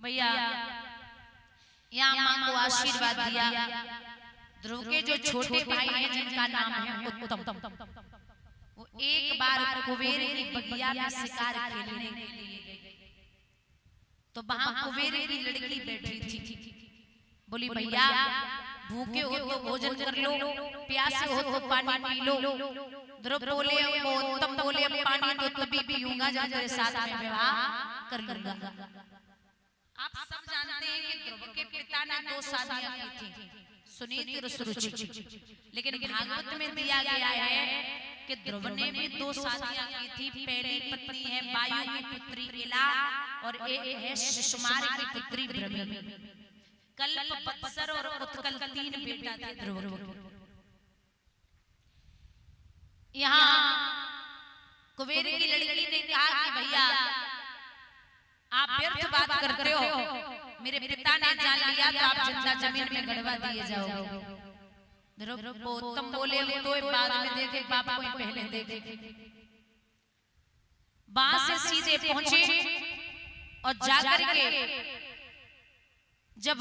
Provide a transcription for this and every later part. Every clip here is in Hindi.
भैया यहाँ माँ को आशीर्वाद दिया। ध्रुव के जो छोटे भाई हैं जिनका नाम है उत्तम, वो एक बार कुबेर की बगिया में शिकार खेलने के लिए गए, तो वहां कुबेर की लड़की बैठी थी। बोली भैया भूखे हो तो भोजन कर लो, प्यासे हो तो पानी पी लो। ध्रुव बोले उत्तम बोले पानी तो तभी पीऊंगा जब तेरे साथ में विवाह कर लूंगा। आप सब जानते हैं कि ध्रुव के पिता ने 2 शादियां की थी, सुनीति और सुरुचि। लेकिन भागवत में दिया गया है कि ध्रुव ने भी 2 शादियां की थी। पहली पत्नी है वायु की पुत्री इला और एक है सुषुमार की पुत्री भ्रमी। कल्प वत्सर और उत्कल 3 बेटा थे ध्रुव के। यहाँ कुबेर की लड़की ने कहा कि भैया आप व्यर्थ बात करते हो, मेरे पिता ने जान लिया तो आप जिंदा जमीन में गड़वा दिए जाओगे। ध्रुव उत्तम बोले तो बाद में देखे बाप को पहले देखे। वहां से सीधे पहुंचे और जाकर के जब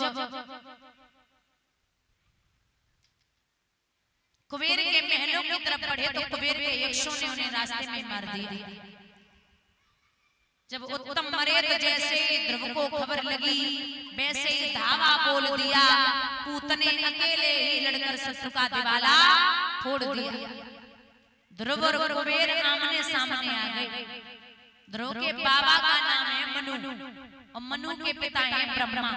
कुबेर के महलों की तरफ बढ़े तो कुबेर के यक्षों ने उन्हें रास्ते में मार दिया। जब उत्तम मरे तो जैसे ध्रुव को खबर लगी वैसे ही धावा बोल दिया। पूत ने अकेले ही लड़कर शत्रु का दिवाला फोड़ दिया। ध्रुव और कुबेर आमने सामने आ गए। ध्रुव के बाबा का नाम है मनु और मनु के पिता हैं ब्रह्मा।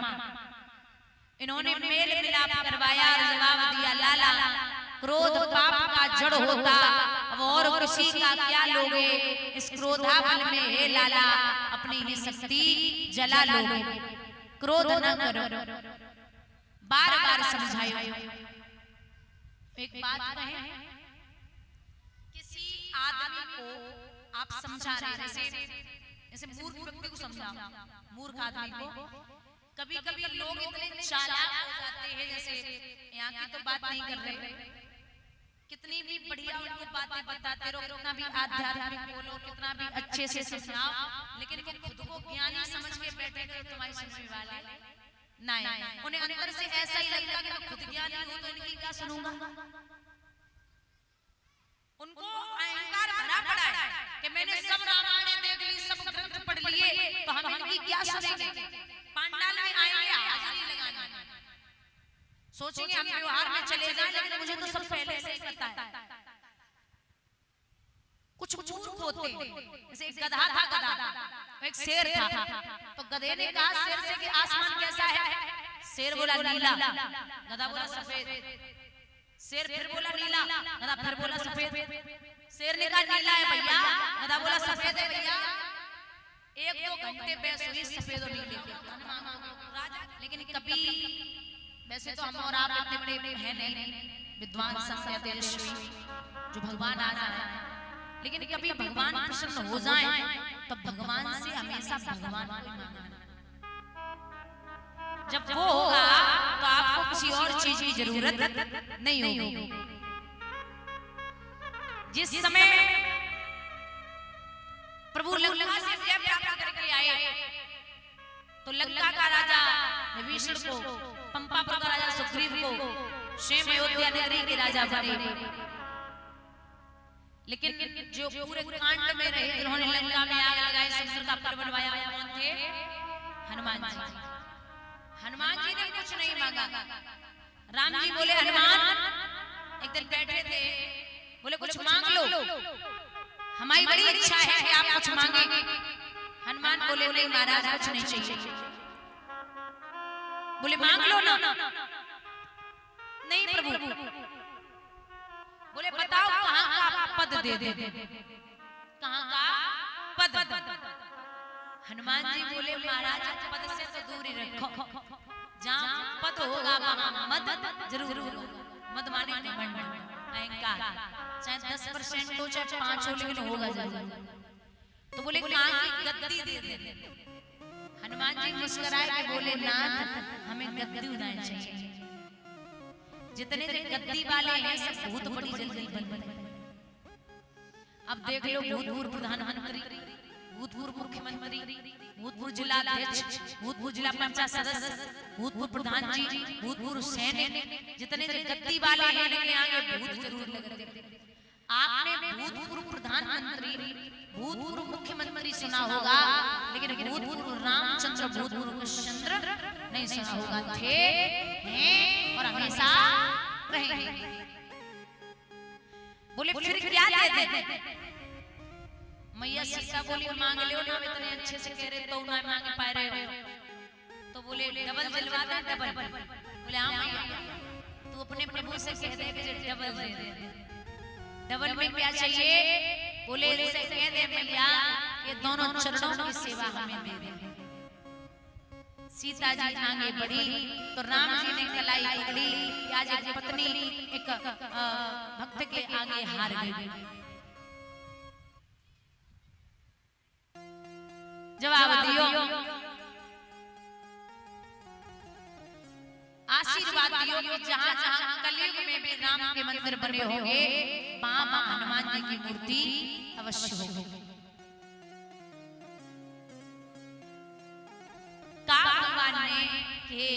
इन्होंने मेल मिलाप करवाया और जवाब दिया लाला क्रोध पाप का जड़ होता, अब और किसी का क्या लोगे। इस क्रोधा बल में हे लाला अपनी ही शक्ति जला लोगे। क्रोध न करो, बार बार समझायो। एक बात कहें, किसी आदमी को आप समझा रहे, जैसे मूर्ख व्यक्ति को समझाओ, मूर्ख आदमी को कभी कभी लोग इतने चालाक हो जाते हैं, जैसे यहाँ की तो बात नहीं कर रहे, कितनी भी बढ़िया उनको बातें बताते रहो, कितना भी आध्यात्मिक बोलो, कितना भी अच्छे से समझाओ, लेकिन वो खुद को ज्ञानी समझ के बैठेगा तो तुम्हारी सुनने वाले नहीं। उन्हें अंदर से ऐसा ही लगता कि मैं खुद ज्ञानी हूं तो इनकी क्या सुनूंगा। उनको अहंकार भरा पड़ा है कि मैंने सब रामायण देख ली, सब ग्रंथ पढ़ लिए, तो हम इनकी क्या सुनेंगे। पांडाल में आएंगे हाजिरी लगाने, सोचेंगे हम त्योहार में चले जाएं, लेकिन मुझे तो सब पहले से ही पता है। कुछ मूर्ख होते, जैसे एक गधा था, गधा एक शेर था, तो गधे ने कहा शेर से कि आसमान कैसा है। शेर बोला नीला, गधा बोला सफेद। शेर फिर बोला नीला, गधा फिर बोला सफेद। शेर ने कहा नीला है भैया, गधा बोला सफेद है भैया। 1-2 घंटे बहस हुई सफेद और नीले राजा। लेकिन कभी वैसे तो हम और आप इतने बड़े हैं नहीं विद्वान संत तेजस्वी जो भगवान आ जाए, लेकिन कभी भगवान प्रसन्न हो जाए तो भगवान से हमेशा भगवान को मांगना। जब वो होगा तो आपको किसी और चीज की जरूरत नहीं होगी। जिस समय प्रभु लंका से विजय प्राप्त करके आए तो लंका का राजा विभीषण को, पंपापुर का राजा सुग्रीव को, स्वयं अयोध्या नगरी के राजा बने। लेकिन जो पूरे कांड में रहे, जिन्होंने लंका में आग लगाई, समुद्र का पार बनवाया, कौन थे? हनुमान जी। हनुमान जी ने कुछ नहीं मांगा। राम जी बोले हनुमान, एक दिन बैठे थे, बोले कुछ मांग लो, हमारी बड़ी इच्छा है कि आप कुछ मांगे। हनुमान बोले नहीं महाराज कुछ नहीं चाहिए। बोले मांग लो ना। नहीं प्रभु। बोले बताओ कहां का पद दे दे, कहां का पद। हनुमान जी बोले महाराज पद से तो दूर ही रखो, जहां पद होगा वहां मद जरूर होगा। मद माने घमंड, अहंकार, चाहे 10% हो चाहे 5 हो, लेकिन होगा जरूर। तो बोले कहां की गद्दी दे दे। हनुमान जी मुस्कुराए के बोले नाथ हमें गद्दी उड़ानी चाहिए। जितने जो गद्दी वाले हैं सब बहुत बड़ी जल्दी बन। अब देख लो भूतपूर्व प्रधानमंत्री भूतपूर्व मुख्यमंत्री, भूतपूर्व जिलाध्यक्ष, भूतपूर्व जिला पंचायत सदस्य, भूतपूर्व प्रधान जी, भूतपूर्व सैनिक, जितने गद्दी वाले हैं इनके आगे भूत जरूर लगते थे। आपने भूतपूर्व प्रधानमंत्री, भूतपूर्व मुख्यमंत्री सुना होगा, लेकिन भूतपूर्व रामचंद्र, भूतपूर्व कृष्णचंद्र नहीं सुना होगा। थे, हैं और हमेशा रहेंगे। बोले फिर क्या दे दे? मैया सीता बोली मांग लो ना, इतने अच्छे से कह रहे तो ना मांग पा रहे हो। तो बोले डबल जलवा दे, डबल। बोले हाँ मैया, तू अपने प्रभु से कह दे कि डबल दे दे। डबल में क्या चाहिए? बोले इनसे कह दे मैया ये दोनों चरणों की सेवा हमें दे दे। सीता जी आगे बढ़ी तो राम जी ने कलाई पकड़ी, आज एक पत्नी एक भक्त के आगे हार गई। जवाब दियो, आशीर्वाद दियो कि जहां जहां कलयुग में भी राम के मंदिर बने होंगे, वहां हनुमान जी की मूर्ति अवश्य होगी। भगवान ने के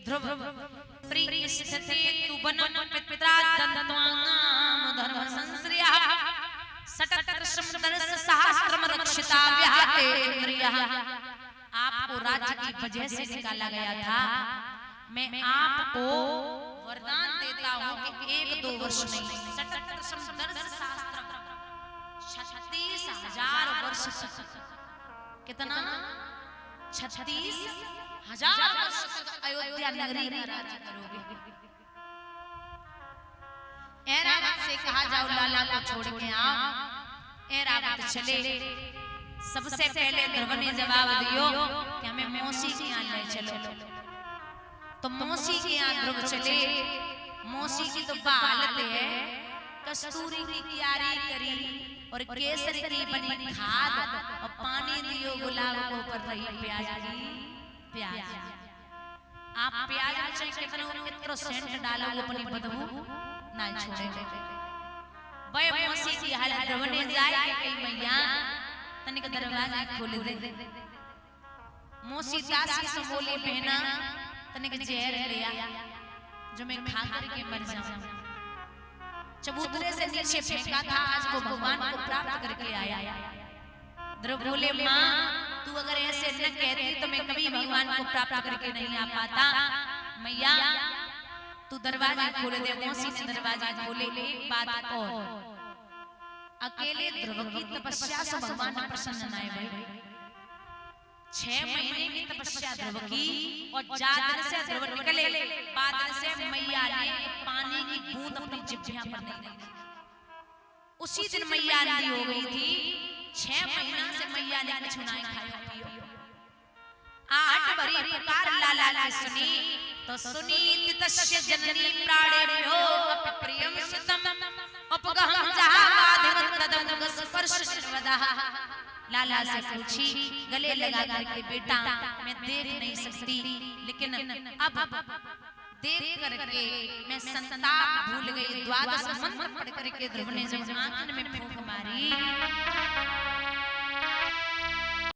ध्रुव प्रिय स्थिते तु बनम पित्रा दंतवांगम धर्म संश्रया सटकर समदर्श सहस्त्रम रक्षिता व्याते इंद्रियः। आपको राज्य की वजह से निकाला गया था। मैं आपको वरदान देता हूं कि 1-2 वर्ष नहीं, सटकर समदर्श सहस्त्रम 36,000 वर्ष तक। कितना? 36,000 वर्ष तक अयोध्या नगरी का राज्य करोगे। ऐरावत से कहा जाओ लाला को छोड़ के आओ। ऐरावत चले। सबसे पहले ध्रुव ने जवाब दियो कि हमें मौसी के यहाँ ले चलो। तो मौसी के यहाँ ध्रुव चले। मौसी की तो हालत है, कस्तूरी की क्यारी करी और केसर की बनी खाद और पानी दियो गुलाब को ऊपर रही प्याज की प्याज। आप प्याज में चाहे कितना सेंट डालो वो अपनी बदबू ना छोड़े। वह मौसी की हालत ध्रुव ने जाए कई मैया तनिक दरवाजा खोल दे। मौसी दासी से बोली बहना तनिक जहर लिया जो मैं खा करके मर जाऊं। चबूतरे से नीचे फेंका था, आज वो भगवान को प्राप्त करके आया। ध्रुव बोले माँ तू अगर ऐसे न कहती तो मैं कभी भगवान को प्राप्त करके नहीं आ पाता। मैया तू दरवाजा खोल दे। मौसी ने दरवाजा खोले। एक बात और, अकेले ध्रुव की तपस्या से भगवान प्रसन्न न हुए। 6 महीने की तपस्या ध्रुव की और जादन से ध्रुव निकले, बादल से मैया ने पानी की बूंद अपनी जिभ्या पर नहीं रखी। उसी दिन मैया अंधी हो गई थी। 6 महीना से मैया ने कुछ नहीं खाया पियो। 8 भरी पुकार लाला ने सुनी तो सुनी तस्य जननी प्राणेभ्यो प्रियम सुतम अपगहं जहादिमत तदंग स्पर्श निर्वदः। लाला से पूछी, गले लगा करके बेटा मैं देख नहीं सकती, लेकिन अब देख करके मैं संताप भूल गई। द्वादश मंत्र पढ़ करके ध्रुव ने जब आंगन में फूंक मारी